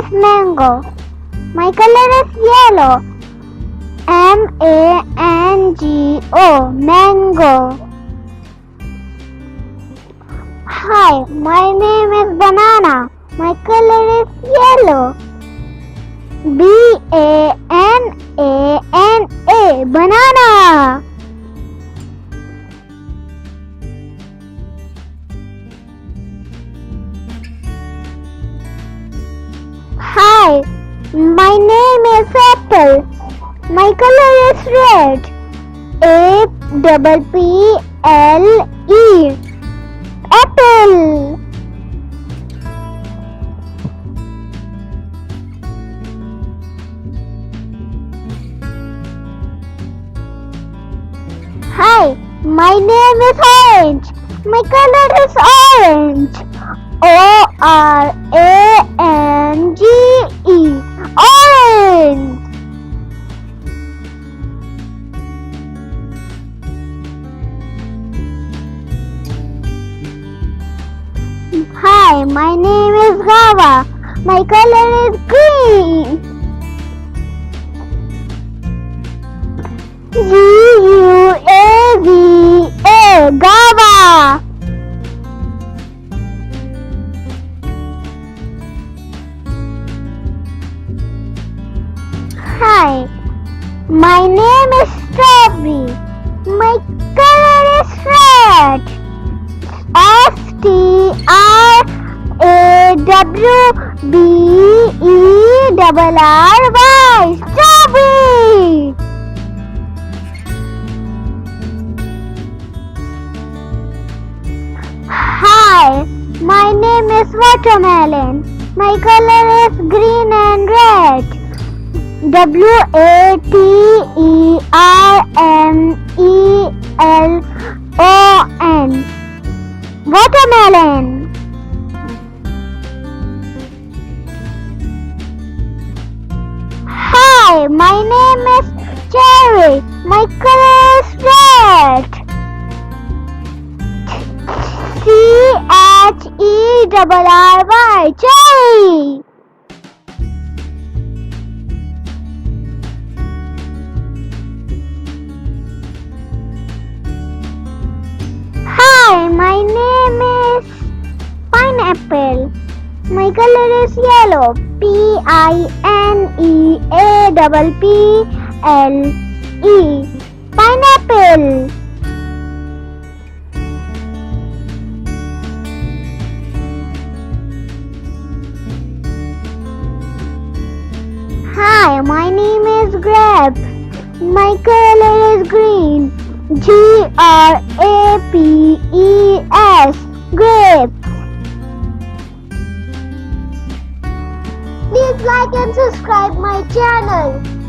is mango. My color is yellow. mango, mango. Hi, my name is banana. My color is yellow. banana, banana. Hi, my name is apple. My color is red. apple, apple. Hi, my name is orange. My color is orange. orange, orange. Hi, my name is Gava. My color is green. Guava, Gava. Hi, my name is Strawberry. My color is red. strawberry, strawberry. Hi, my name is watermelon. My color is green and red. watermelon, watermelon. Hi, my name is Cherry. My color is red. cherry, cherry. Hi, my name is Pineapple. My color is yellow. pineapple, pineapple. Hi, my name is Grape. My color is green. grapes, grapes. Please like and subscribe my channel.